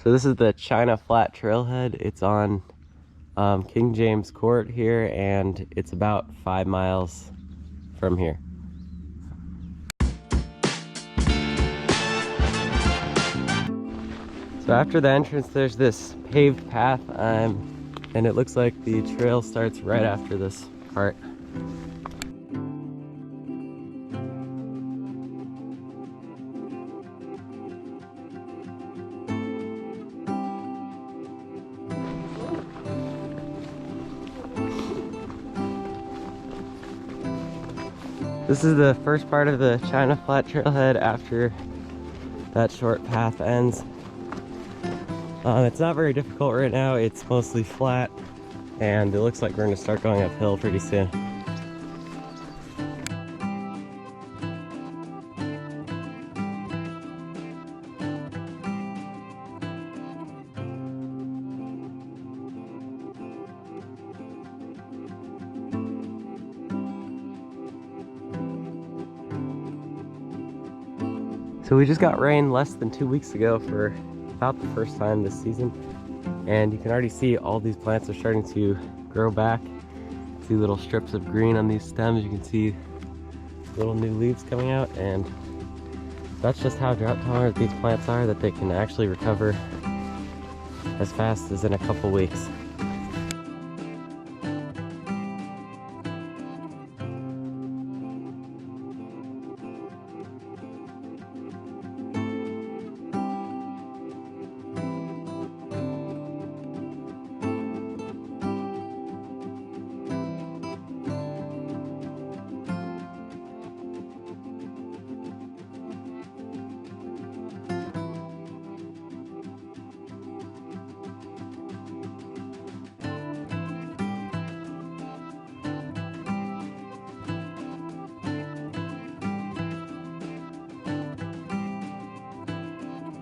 So this is the China Flat Trailhead. It's on King James Court here, and it's about 5 miles from here. So after the entrance, there's this paved path, and it looks like the trail starts right after this part. This is the first part of the China Flat Trailhead after that short path ends. It's not very difficult right now. It's mostly flat, and it looks like we're going to start going uphill pretty soon. So we just got rain less than 2 weeks ago for about the first time this season, and you can already see all these plants are starting to grow back. See little strips of green on these stems. You can see little new leaves coming out, and that's just how drought tolerant these plants are, that they can actually recover as fast as in a couple weeks.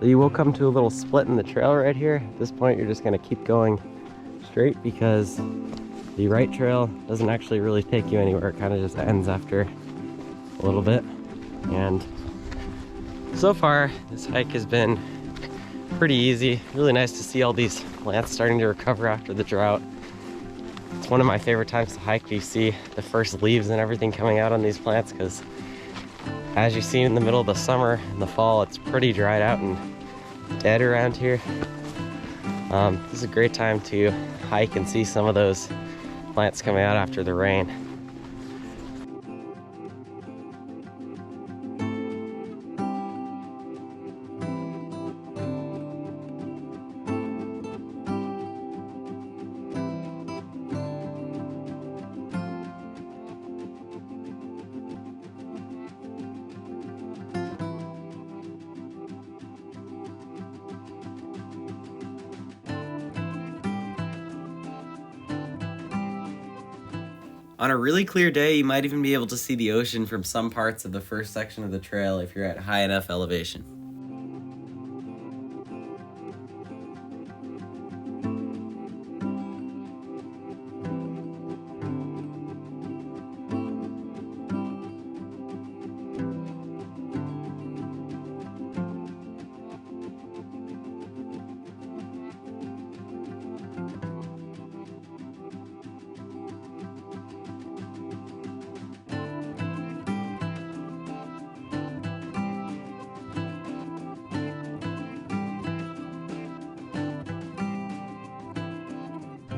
You will come to a little split in the trail right here. At this point, you're just going to keep going straight because the right trail doesn't actually really take you anywhere. It kind of just ends after a little bit. And so far, this hike has been pretty easy. Really nice to see all these plants starting to recover after the drought. It's one of my favorite times to hike. You see the first leaves and everything coming out on these plants, because as you see in the middle of the summer and the fall, it's pretty dried out and dead around here. This is a great time to hike and see some of those plants coming out after the rain. On a really clear day, you might even be able to see the ocean from some parts of the first section of the trail if you're at high enough elevation.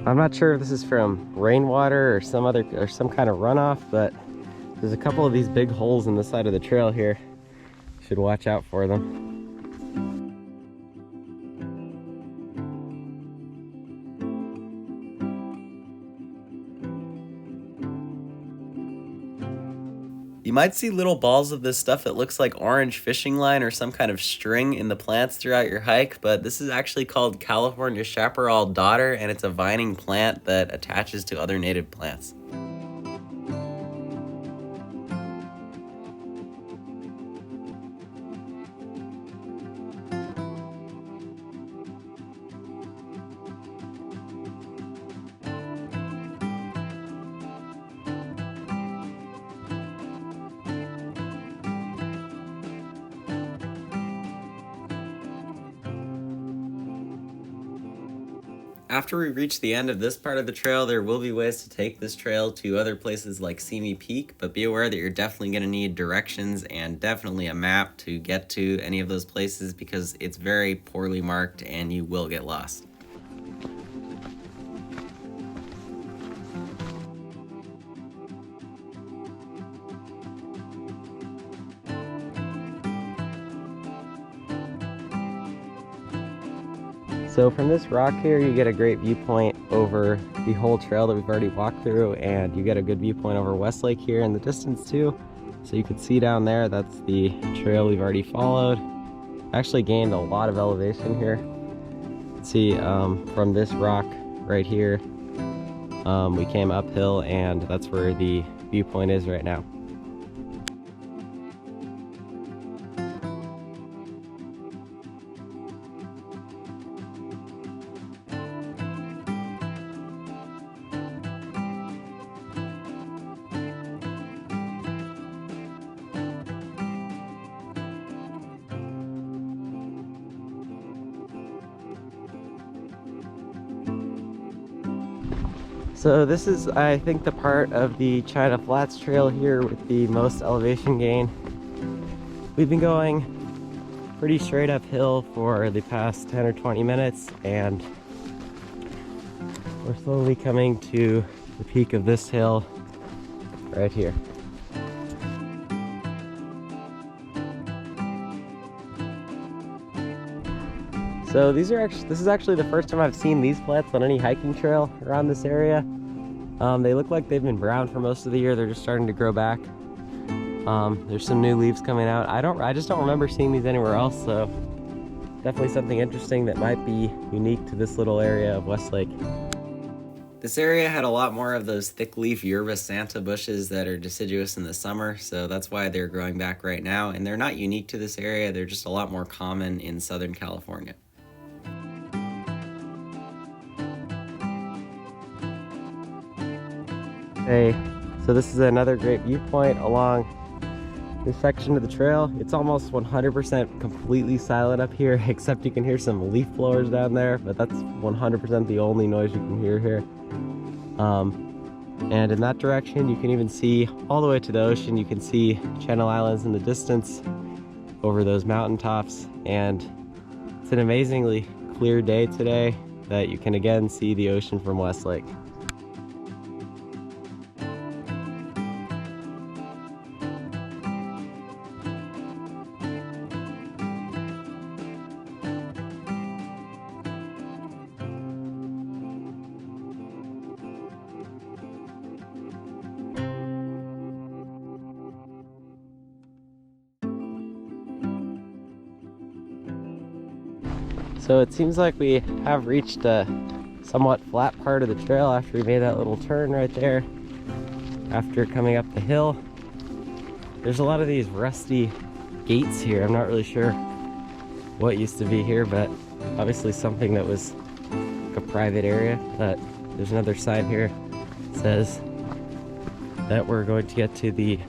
I'm not sure if this is from rainwater or some kind of runoff, but there's a couple of these big holes in the side of the trail here. You should watch out for them. You might see little balls of this stuff that looks like orange fishing line or some kind of string in the plants throughout your hike, but this is actually called California chaparral dodder, and it's a vining plant that attaches to other native plants. After we reach the end of this part of the trail, there will be ways to take this trail to other places like Simi Peak, but be aware that you're definitely going to need directions and definitely a map to get to any of those places because it's very poorly marked and you will get lost. So from this rock here, you get a great viewpoint over the whole trail that we've already walked through, and you get a good viewpoint over Westlake here in the distance too. So you can see down there, that's the trail we've already followed. Actually gained a lot of elevation here. See, from this rock right here, we came uphill, and that's where the viewpoint is right now. So this is, I think, the part of the China Flats Trail here with the most elevation gain. We've been going pretty straight uphill for the past 10 or 20 minutes, and we're slowly coming to the peak of this hill right here. So this is actually the first time I've seen these flats on any hiking trail around this area. They look like they've been brown for most of the year. They're just starting to grow back. There's some new leaves coming out. I just don't remember seeing these anywhere else, so definitely something interesting that might be unique to this little area of Westlake. This area had a lot more of those thick leaf yerba santa bushes that are deciduous in the summer, so that's why they're growing back right now, and they're not unique to this area. They're just a lot more common in Southern California. Okay, so this is another great viewpoint along this section of the trail. It's almost 100% completely silent up here, except you can hear some leaf blowers down there, but that's 100% the only noise you can hear here. And in that direction, you can even see all the way to the ocean. You can see Channel Islands in the distance over those mountaintops, and it's an amazingly clear day today that you can again see the ocean from Westlake. So it seems like we have reached a somewhat flat part of the trail after we made that little turn right there. After coming up the hill, there's a lot of these rusty gates here. I'm not really sure what used to be here, but obviously something that was like a private area. But there's another sign here that says that we're going to get to the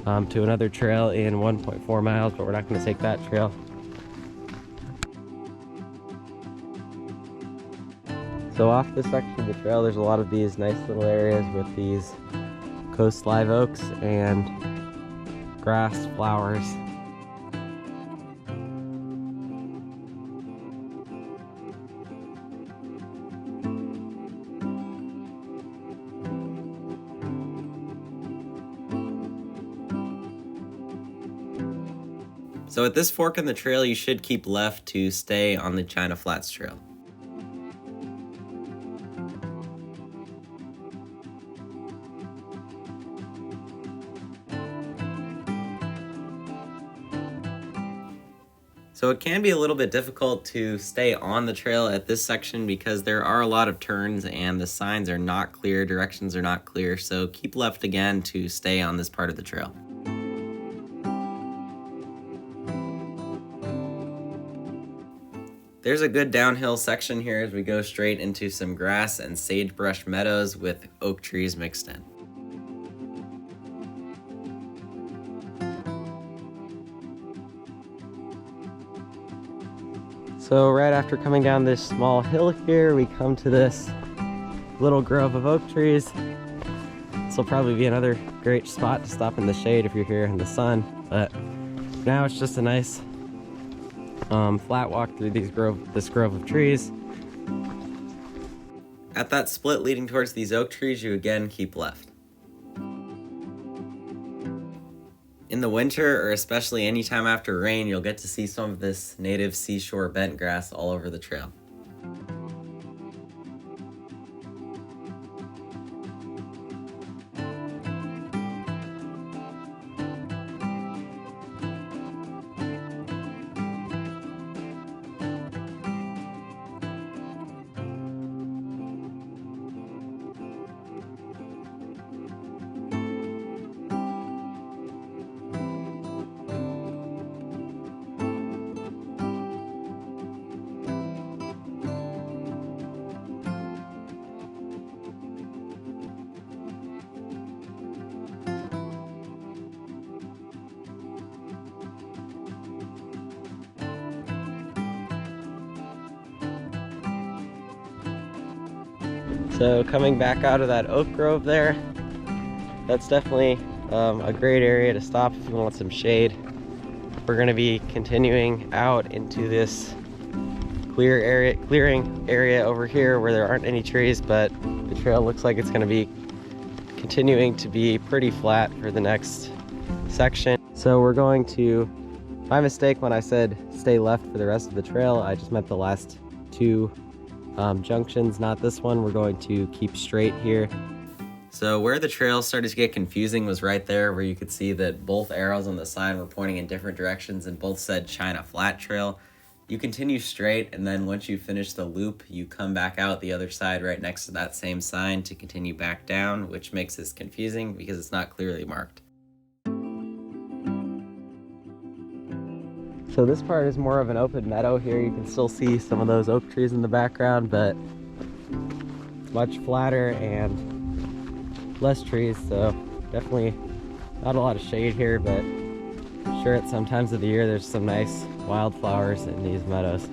to another trail in 1.4 miles, but we're not going to take that trail. So off this section of the trail, there's a lot of these nice little areas with these coast live oaks and grass, flowers. So at this fork in the trail, you should keep left to stay on the China Flats Trail. So it can be a little bit difficult to stay on the trail at this section because there are a lot of turns and the signs are not clear, directions are not clear, so keep left again to stay on this part of the trail. There's a good downhill section here as we go straight into some grass and sagebrush meadows with oak trees mixed in. So right after coming down this small hill here, we come to this little grove of oak trees. This will probably be another great spot to stop in the shade if you're here in the sun, but now it's just a nice flat walk through this grove of trees. At that split leading towards these oak trees, you again keep left. In the winter, or especially anytime after rain, you'll get to see some of this native seashore bent grass all over the trail. So coming back out of that oak grove there, that's definitely a great area to stop if you want some shade. We're going to be continuing out into this clearing area over here where there aren't any trees, but the trail looks like it's going to be continuing to be pretty flat for the next section. So we're going to, my mistake when I said stay left for the rest of the trail, I just meant the last two junctions, not this one. We're going to keep straight here. So where the trail started to get confusing was right there where you could see that both arrows on the sign were pointing in different directions and both said China Flat Trail. You continue straight, and then once you finish the loop, you come back out the other side right next to that same sign to continue back down, which makes this confusing because it's not clearly marked. So this part is more of an open meadow here. You can still see some of those oak trees in the background, but much flatter and less trees, so definitely not a lot of shade here, but I'm sure at some times of the year there's some nice wildflowers in these meadows.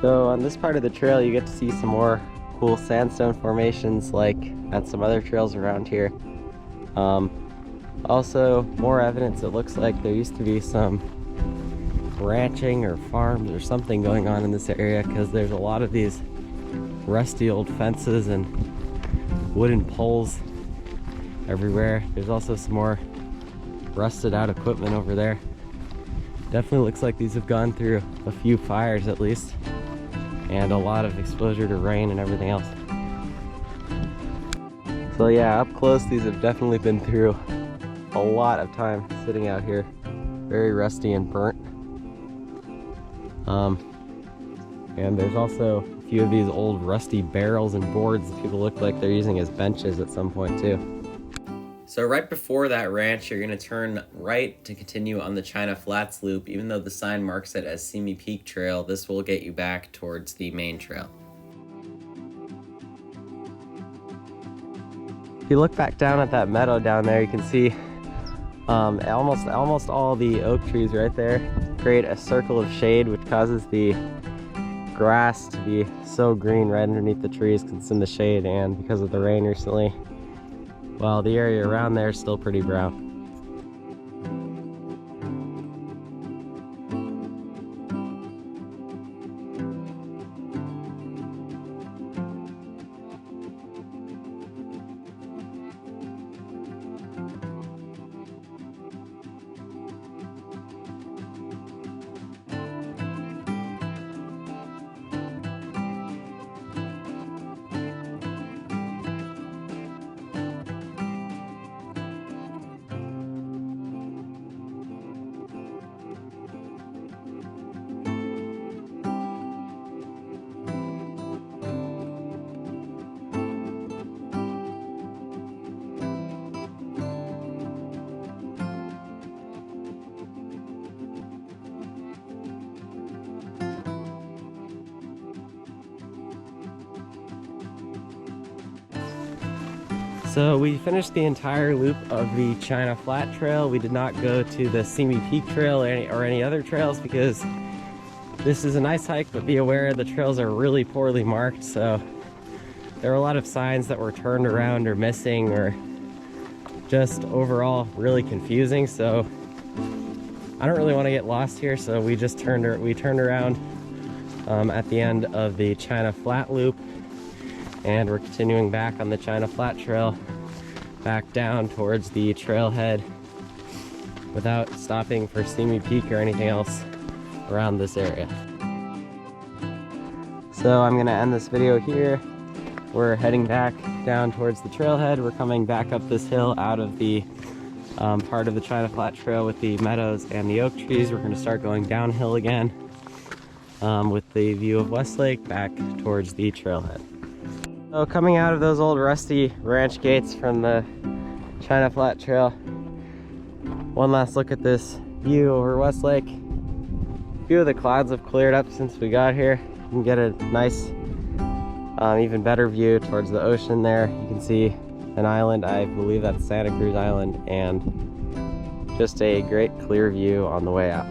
So on this part of the trail, you get to see some more cool sandstone formations like at some other trails around here. Also, more evidence, it looks like there used to be some ranching or farms or something going on in this area, because there's a lot of these rusty old fences and wooden poles everywhere. There's also some more rusted out equipment over there. Definitely looks like these have gone through a few fires at least, and a lot of exposure to rain and everything else. So yeah, up close, these have definitely been through a lot of time sitting out here. Very rusty and burnt. And there's also a few of these old rusty barrels and boards that people look like they're using as benches at some point too. So right before that ranch, you're going to turn right to continue on the China Flats loop. Even though the sign marks it as Simi Peak Trail, this will get you back towards the main trail. If you look back down at that meadow down there, you can see almost all the oak trees right there create a circle of shade, which causes the grass to be so green right underneath the trees because it's in the shade, and because of the rain recently, while the area around there is still pretty brown. So we finished the entire loop of the China Flat Trail. We did not go to the Simi Peak Trail or any other trails because this is a nice hike, but be aware the trails are really poorly marked. So there are a lot of signs that were turned around or missing or just overall really confusing. So I don't really want to get lost here. So we just turned around at the end of the China Flat Loop, and we're continuing back on the China Flat Trail back down towards the trailhead without stopping for Simi Peak or anything else around this area. So I'm gonna end this video here. We're heading back down towards the trailhead. We're coming back up this hill out of the part of the China Flat Trail with the meadows and the oak trees. We're gonna start going downhill again with the view of Westlake back towards the trailhead. So coming out of those old rusty ranch gates from the China Flat Trail, one last look at this view over Westlake. A few of the clouds have cleared up since we got here. You can get a nice, even better view towards the ocean there. You can see an island, I believe that's Santa Cruz Island, and just a great clear view on the way out.